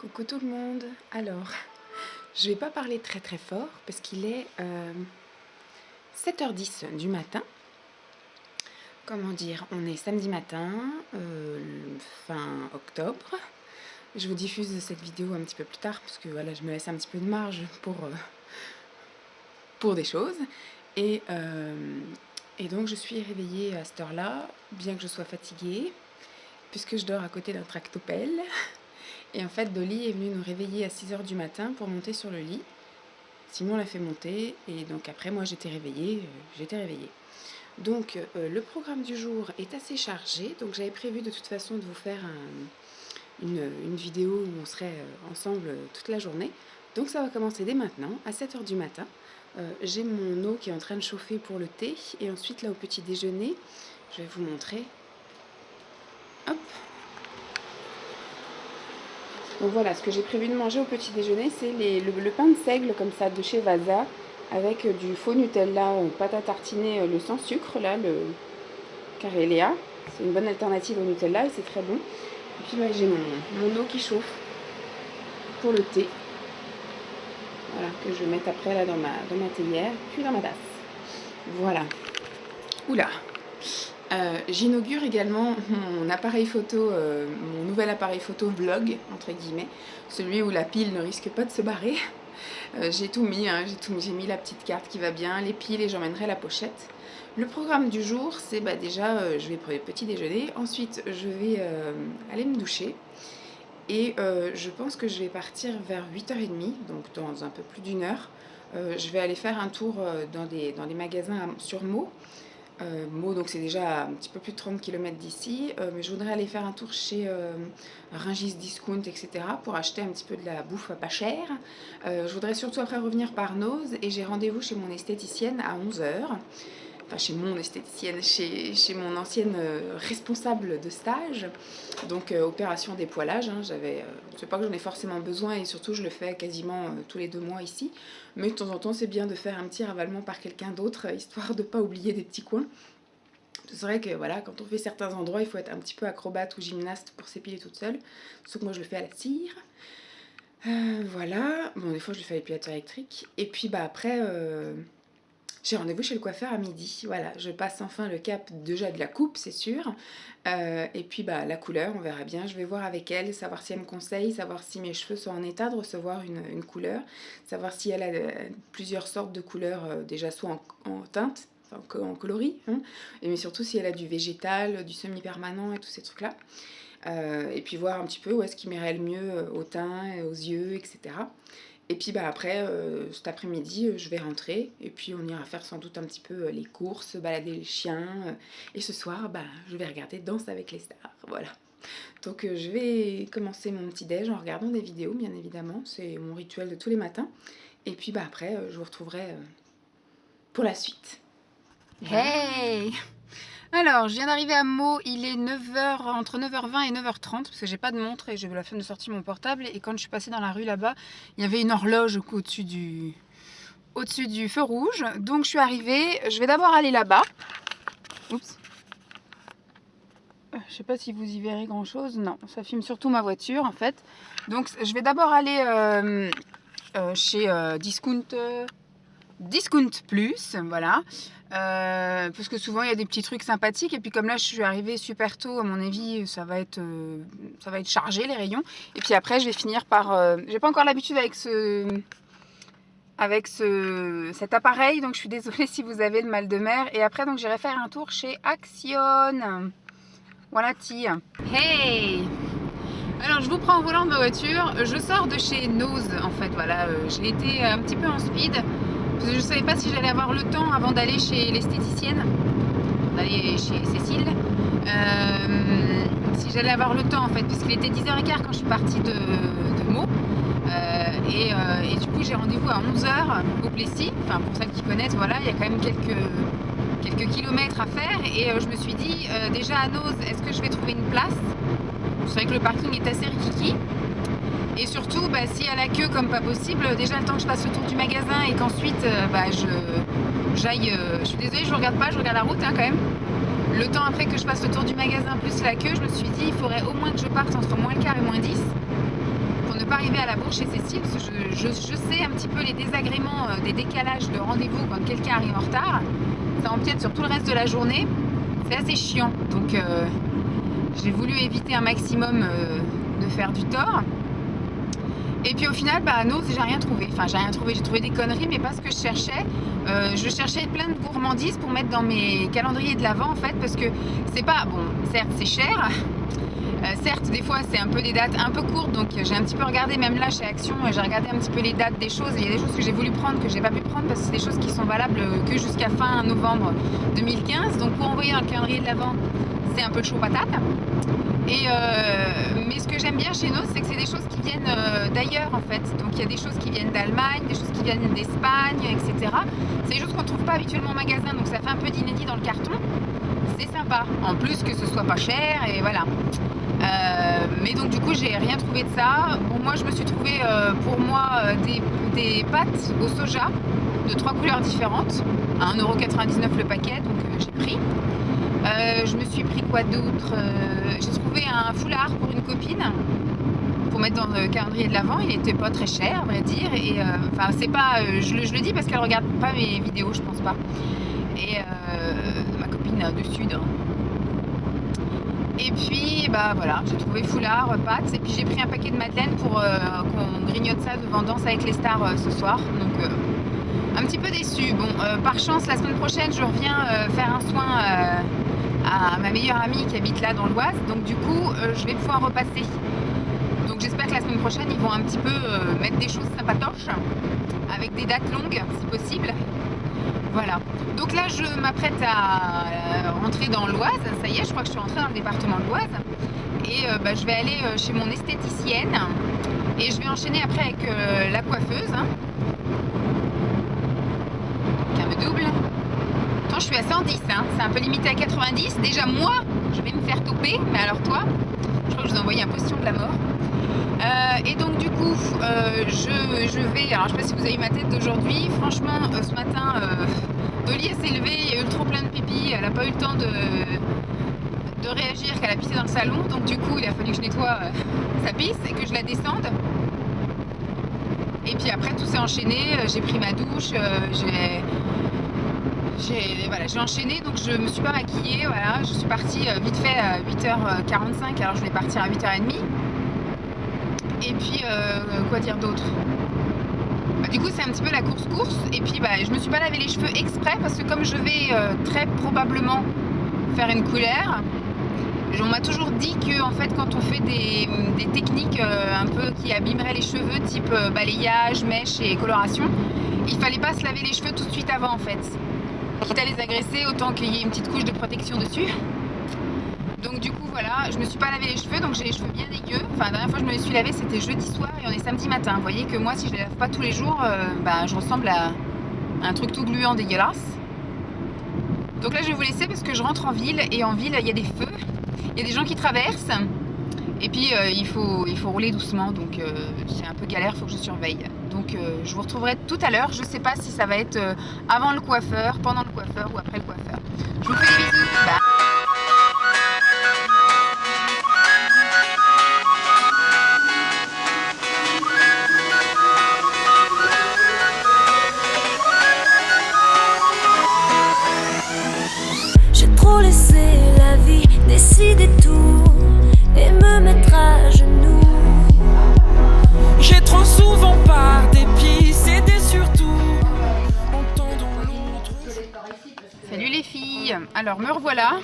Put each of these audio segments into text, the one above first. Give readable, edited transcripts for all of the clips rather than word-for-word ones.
Coucou tout le monde. Alors, je vais pas parler très fort parce qu'il est 7h10 du matin. Comment dire, on est samedi matin, fin octobre. Je vous diffuse cette vidéo un petit peu plus tard parce que voilà, je me laisse un petit peu de marge pour des choses. Et donc je suis réveillée à cette heure-là, bien que je sois fatiguée, puisque je dors à côté d'un tractopelle. Et en fait, Dolly est venue nous réveiller à 6h du matin pour monter sur le lit. Simon l'a fait monter et donc après moi j'étais réveillée. Donc le programme du jour est assez chargé. Donc j'avais prévu de toute façon de vous faire une vidéo où on serait ensemble toute la journée. Donc ça va commencer dès maintenant à 7h du matin. J'ai mon eau qui est en train de chauffer pour le thé. Et ensuite là au petit déjeuner, je vais vous montrer. Hop. Donc voilà, ce que j'ai prévu de manger au petit déjeuner, c'est le pain de seigle comme ça de chez Vasa avec du faux Nutella, pâte à tartiner, le sans sucre, là, le Carelia. C'est une bonne alternative au Nutella et c'est très bon. Et puis j'ai mon eau qui chauffe pour le thé. Voilà, que je vais mettre après là dans ma théière, puis dans ma tasse. Voilà. Oula. J'inaugure également mon appareil photo, mon nouvel appareil photo vlog, entre guillemets, celui où la pile ne risque pas de se barrer. J'ai tout mis, hein, j'ai mis la petite carte qui va bien, les piles et j'emmènerai la pochette. Le programme du jour, c'est déjà, je vais pour le petit déjeuner, ensuite je vais aller me doucher et je pense que je vais partir vers 8h30, donc dans un peu plus d'une heure. Je vais aller faire un tour dans des magasins sur Meaux. Meaux, donc c'est déjà un petit peu plus de 30 km d'ici, mais je voudrais aller faire un tour chez Rungis Discount, etc. pour acheter un petit peu de la bouffe pas chère. Je voudrais surtout après revenir par Noz et j'ai rendez-vous chez mon esthéticienne à 11h. Enfin chez mon esthéticienne, chez mon ancienne responsable de stage. Donc opération dépoilage, hein, c'est pas que j'en ai forcément besoin et surtout je le fais quasiment tous les 2 mois ici. Mais de temps en temps c'est bien de faire un petit ravalement par quelqu'un d'autre, histoire de pas oublier des petits coins. C'est vrai que voilà, quand on fait certains endroits, il faut être un petit peu acrobate ou gymnaste pour s'épiler toute seule. Sauf que moi je le fais à la cire. Voilà, bon des fois je le fais à l'épilateur électrique. Et puis après... j'ai rendez-vous chez le coiffeur à midi. Voilà, je passe enfin le cap déjà de la coupe, c'est sûr. Et puis la couleur, on verra bien. Je vais voir avec elle, savoir si elle me conseille, savoir si mes cheveux sont en état de recevoir une couleur, savoir si elle a plusieurs sortes de couleurs, déjà soit en teinte, enfin, en coloris, hein, mais surtout si elle a du végétal, du semi-permanent et tous ces trucs-là. Et puis voir un petit peu où est-ce qui m'irait le mieux au teint, aux yeux, etc. Et puis après, cet après-midi, je vais rentrer et puis on ira faire sans doute un petit peu les courses, balader les chiens. Et ce soir, je vais regarder Danse avec les stars, voilà. Donc je vais commencer mon petit déj en regardant des vidéos, bien évidemment. C'est mon rituel de tous les matins. Et puis après, je vous retrouverai pour la suite. Hey! Alors, je viens d'arriver à Meaux, il est 9h, entre 9h20 et 9h30, parce que j'ai pas de montre et j'ai eu la flemme de sortir mon portable. Et quand je suis passée dans la rue là-bas, il y avait une horloge au-dessus du feu rouge. Donc je suis arrivée, je vais d'abord aller là-bas. Oups. Je sais pas si vous y verrez grand-chose. Non, ça filme surtout ma voiture en fait. Donc je vais d'abord aller chez Discount Plus, voilà. Parce que souvent il y a des petits trucs sympathiques et puis comme là je suis arrivée super tôt, à mon avis ça va être chargé les rayons. Et puis après je vais finir par j'ai pas encore l'habitude avec cet appareil, donc je suis désolée si vous avez le mal de mer. Et après donc j'irai faire un tour chez Action. Voilà tia. Hey! Alors je vous prends au volant de ma voiture, je sors de chez Noz en fait, voilà, j'ai été un petit peu en speed. Parce que je ne savais pas si j'allais avoir le temps avant d'aller chez l'esthéticienne, d'aller chez Cécile, si j'allais avoir le temps en fait, puisqu'il était 10h15 quand je suis partie de Meaux, et du coup j'ai rendez-vous à 11h au Plessis, enfin pour celles qui connaissent, voilà, il y a quand même quelques kilomètres à faire, et je me suis dit, déjà à Noz, est-ce que je vais trouver une place? C'est vrai que le parking est assez rikiki. Et surtout, s'il y a la queue comme pas possible, déjà le temps que je fasse le tour du magasin et qu'ensuite j'aille. Je suis désolée, je regarde pas, je regarde la route hein, quand même. Le temps après que je fasse le tour du magasin plus la queue, je me suis dit il faudrait au moins que je parte entre moins le quart et moins 10 pour ne pas arriver à la bourse chez Cécile, parce que je sais un petit peu les désagréments des décalages de rendez-vous quand quelqu'un arrive en retard. Ça empiète sur tout le reste de la journée. C'est assez chiant. Donc j'ai voulu éviter un maximum de faire du tort. Et puis au final, bah non, j'ai rien trouvé. Enfin, j'ai rien trouvé. J'ai trouvé des conneries, mais pas ce que je cherchais. Je cherchais plein de gourmandises pour mettre dans mes calendriers de l'Avent, en fait, parce que c'est pas... Bon, certes, c'est cher. Certes, des fois, c'est un peu des dates un peu courtes, donc j'ai un petit peu regardé, même là, chez Action, j'ai regardé un petit peu les dates des choses. Et il y a des choses que j'ai voulu prendre, que j'ai pas pu prendre, parce que c'est des choses qui sont valables que jusqu'à fin novembre 2015. Donc pour envoyer dans le calendrier de l'Avent, c'est un peu chaud patate. Mais ce que j'aime bien chez nous, c'est que c'est des choses qui viennent d'ailleurs en fait. Donc il y a des choses qui viennent d'Allemagne, des choses qui viennent d'Espagne, etc. C'est des choses qu'on ne trouve pas habituellement en magasin, donc ça fait un peu d'inédit dans le carton. C'est sympa. En plus que ce soit pas cher et voilà. Mais donc du coup j'ai rien trouvé de ça. Bon, moi je me suis trouvé pour moi des pâtes au soja de 3 couleurs différentes à 1,99 € le paquet, donc j'ai pris. Je me suis pris quoi d'autre? J'ai trouvé un foulard pour une copine pour mettre dans le calendrier de l'Avent. Il était pas très cher à vrai dire, et enfin c'est pas je le dis parce qu'elle regarde pas mes vidéos, je pense pas, et ma copine du sud, hein. Et puis bah voilà, j'ai trouvé foulard, pâtes, et puis j'ai pris un paquet de madeleines pour qu'on grignote ça devant Danse avec les stars ce soir. Donc un petit peu déçue. Bon, par chance la semaine prochaine je reviens faire un soin à ma meilleure amie qui habite là dans l'Oise, donc du coup je vais pouvoir repasser. Donc j'espère que la semaine prochaine ils vont un petit peu mettre des choses sympatoches avec des dates longues si possible. Voilà, donc là je m'apprête à rentrer dans l'Oise, ça y est, je crois que je suis rentrée dans le département de l'Oise, et bah, je vais aller chez mon esthéticienne, et je vais enchaîner après avec la coiffeuse, hein, qui me double. Attends, je suis à 110, hein, c'est un peu limité à 90, déjà moi je vais me faire toper, mais alors toi, je crois que je vous ai envoyé un potion de la mort. Et donc du coup je vais, alors je sais pas si vous avez eu ma tête d'aujourd'hui, franchement ce matin Dolly s'est levée, il y a eu trop plein de pipi, elle n'a pas eu le temps de réagir qu'elle a pissé dans le salon, donc du coup il a fallu que je nettoie sa pisse et que je la descende. Et puis après tout s'est enchaîné, j'ai pris ma douche, voilà, j'ai enchaîné, donc je me suis pas maquillée, voilà, je suis partie vite fait à 8h45, alors je vais partir à 8h30. Et puis, quoi dire d'autre? Bah, du coup, c'est un petit peu la course-course. Et puis, bah, je me suis pas lavé les cheveux exprès parce que comme je vais très probablement faire une couleur, on m'a toujours dit que en fait, quand on fait des techniques un peu qui abîmeraient les cheveux, type balayage, mèche et coloration, il fallait pas se laver les cheveux tout de suite avant en fait. Quitte à les agresser, autant qu'il y ait une petite couche de protection dessus. Donc du coup voilà, je me suis pas lavé les cheveux, donc j'ai les cheveux bien dégueux. Enfin la dernière fois que je me les suis lavé c'était jeudi soir et on est samedi matin. Vous voyez que moi si je les lave pas tous les jours, bah, je ressemble à un truc tout gluant dégueulasse. Donc là je vais vous laisser parce que je rentre en ville, et en ville il y a des feux, il y a des gens qui traversent, et puis il faut rouler doucement, donc c'est un peu galère, il faut que je surveille. Donc je vous retrouverai tout à l'heure, je sais pas si ça va être avant le coiffeur, pendant le coiffeur ou après le coiffeur. Je vous fais des bisous, bye. Laisser la vie décider tout et me mettre à genoux. J'ai trop souvent par dépit cédé surtout. Salut les filles, alors me revoilà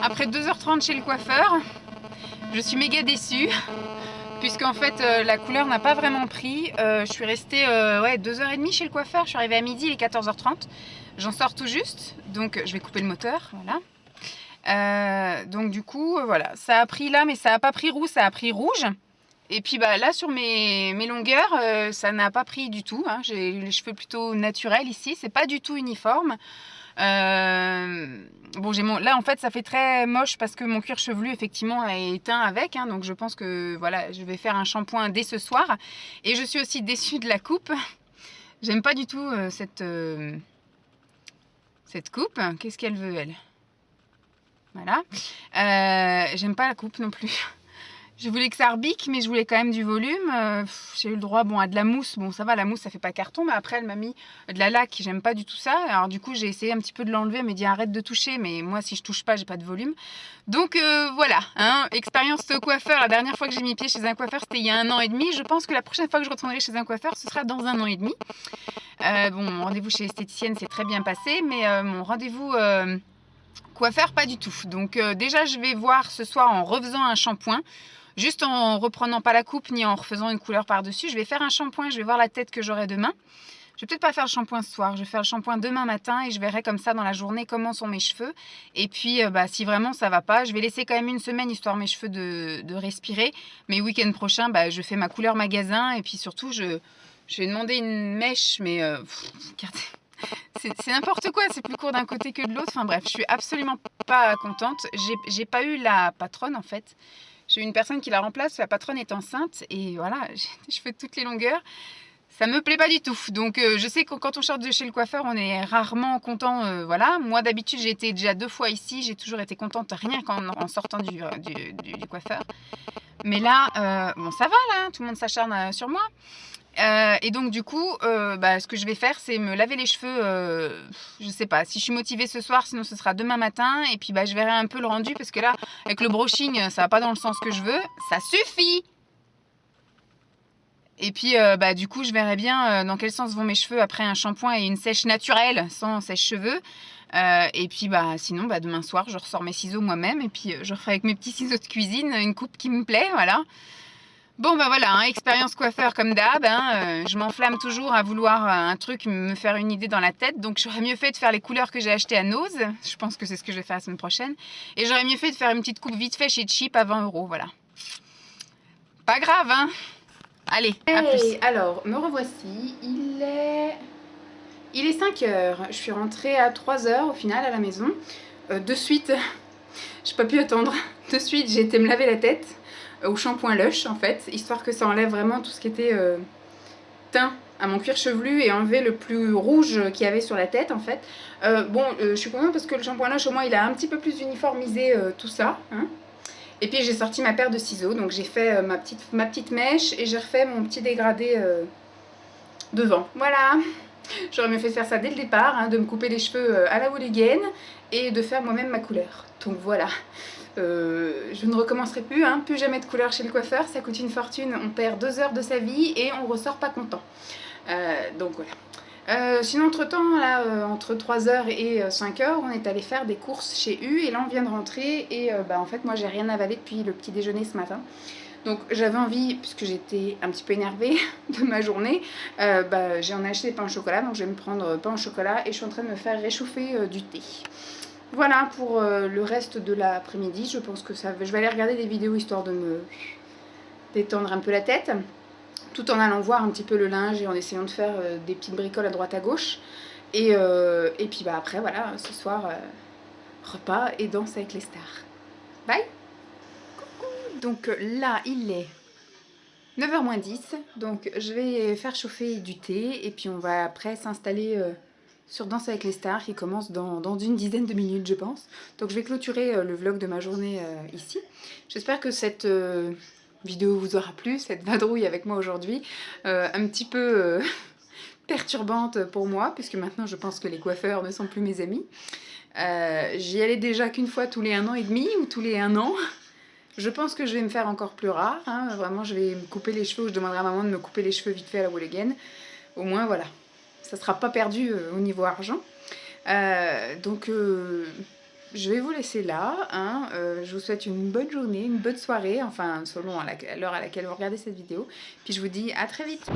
après 2h30 chez le coiffeur. Je suis méga déçue puisqu'en fait la couleur n'a pas vraiment pris. Je suis restée 2h30 chez le coiffeur, je suis arrivée à midi, il est 14h30. J'en sors tout juste, donc je vais couper le moteur, voilà. Donc du coup voilà, ça a pris là mais ça a pas pris roux, ça a pris rouge. Et puis bah là sur mes longueurs ça n'a pas pris du tout, hein. J'ai les cheveux plutôt naturels ici, c'est pas du tout uniforme. Bon là en fait ça fait très moche parce que mon cuir chevelu effectivement est éteint avec, hein, donc je pense que voilà, je vais faire un shampoing dès ce soir. Et je suis aussi déçue de la coupe. J'aime pas du tout cette coupe. Qu'est-ce qu'elle veut elle? Voilà, j'aime pas la coupe non plus. Je voulais que ça rebique, mais je voulais quand même du volume. J'ai eu le droit à de la mousse. Bon, ça va, la mousse, ça fait pas carton. Mais après, elle m'a mis de la laque. J'aime pas du tout ça. Alors du coup, j'ai essayé un petit peu de l'enlever. Elle m'a dit arrête de toucher. Mais moi, si je touche pas, j'ai pas de volume. Donc voilà, hein, expérience coiffeur. La dernière fois que j'ai mis pied chez un coiffeur, c'était il y a 1 an et demi. Je pense que la prochaine fois que je retournerai chez un coiffeur, ce sera dans 1 an et demi. Bon, mon rendez-vous chez l'esthéticienne s'est très bien passé. Mais mon rendez-vous... coiffeur, pas du tout. Donc déjà, je vais voir ce soir en refaisant un shampoing. Juste en reprenant pas la coupe ni en refaisant une couleur par-dessus. Je vais faire un shampoing, je vais voir la tête que j'aurai demain. Je vais peut-être pas faire le shampoing ce soir, je vais faire le shampoing demain matin et je verrai comme ça dans la journée comment sont mes cheveux. Et puis si vraiment ça va pas, je vais laisser quand même 1 semaine histoire mes cheveux de respirer. Mais week-end prochain, je fais ma couleur magasin et puis surtout je vais demander une mèche, mais regardez. C'est n'importe quoi, c'est plus court d'un côté que de l'autre. Enfin bref, je suis absolument pas contente. J'ai pas eu la patronne en fait. J'ai eu une personne qui la remplace, la patronne est enceinte et voilà, j'ai des cheveux de toutes les longueurs. Ça me plaît pas du tout. Donc je sais que quand on sort de chez le coiffeur, on est rarement content. Voilà, moi d'habitude j'ai été déjà 2 fois ici, j'ai toujours été contente rien qu'en sortant du coiffeur. Mais là, bon ça va là, tout le monde s'acharne sur moi. Et donc du coup, ce que je vais faire, c'est me laver les cheveux, je sais pas, si je suis motivée ce soir, sinon ce sera demain matin, et puis je verrai un peu le rendu, parce que là, avec le brushing, ça va pas dans le sens que je veux, ça suffit. Et puis du coup, je verrai bien dans quel sens vont mes cheveux après un shampoing et une sèche naturelle, sans sèche-cheveux. Et puis sinon, demain soir, je ressors mes ciseaux moi-même, et puis je referai avec mes petits ciseaux de cuisine une coupe qui me plaît, voilà. Bon voilà, hein, expérience coiffeur comme d'hab, hein, je m'enflamme toujours à vouloir un truc, me faire une idée dans la tête, donc j'aurais mieux fait de faire les couleurs que j'ai achetées à Nose, je pense que c'est ce que je vais faire la semaine prochaine, et j'aurais mieux fait de faire une petite coupe vite fait chez Cheap à 20 €, voilà. Pas grave, hein. Allez, à plus. Alors, me revoici, il est 5 h, je suis rentrée à 3 h au final à la maison, de suite, j'ai pas pu attendre, de suite j'ai été me laver la tête, au shampoing Lush en fait, histoire que ça enlève vraiment tout ce qui était teint à mon cuir chevelu et enlever le plus rouge qu'il y avait sur la tête en fait. Je suis contente parce que le shampoing Lush au moins il a un petit peu plus uniformisé tout ça, hein. Et puis j'ai sorti ma paire de ciseaux, donc j'ai fait ma petite mèche et j'ai refait mon petit dégradé devant, voilà. J'aurais mieux fait de faire ça dès le départ, hein, de me couper les cheveux à la Hooligan et de faire moi-même ma couleur, donc voilà. Je ne recommencerai plus, hein, plus jamais de couleur chez le coiffeur, ça coûte une fortune, on perd 2 heures de sa vie et on ressort pas content. Donc voilà. Sinon entre temps, là, entre 3 h et 5 h, on est allé faire des courses chez U et là on vient de rentrer et en fait moi j'ai rien avalé depuis le petit déjeuner ce matin. Donc j'avais envie, puisque j'étais un petit peu énervée de ma journée, j'en ai acheté des pains au chocolat, donc je vais me prendre pain au chocolat et je suis en train de me faire réchauffer du thé. Voilà pour le reste de l'après-midi, je pense que ça... Je vais aller regarder des vidéos histoire de me détendre un peu la tête, tout en allant voir un petit peu le linge et en essayant de faire des petites bricoles à droite à gauche. Et puis après, voilà, ce soir, repas et danse avec les stars. Bye. Coucou. Donc là, il est 9 h moins 10, donc je vais faire chauffer du thé et puis on va après s'installer... sur Danse avec les stars qui commence dans une dizaine de minutes je pense. Donc je vais clôturer le vlog de ma journée ici. J'espère que cette vidéo vous aura plu, cette vadrouille avec moi aujourd'hui, un petit peu perturbante pour moi, puisque maintenant je pense que les coiffeurs ne sont plus mes amis. J'y allais déjà qu'une fois tous les 1 an et demi ou tous les 1 an. Je pense que je vais me faire encore plus rare, hein. Vraiment je vais me couper les cheveux, ou je demanderai à maman de me couper les cheveux vite fait à la Hooligan. Au moins voilà. Ça ne sera pas perdu au niveau argent. Donc je vais vous laisser là, hein. Je vous souhaite une bonne journée, une bonne soirée, enfin selon l'heure à laquelle vous regardez cette vidéo. Puis je vous dis à très vite.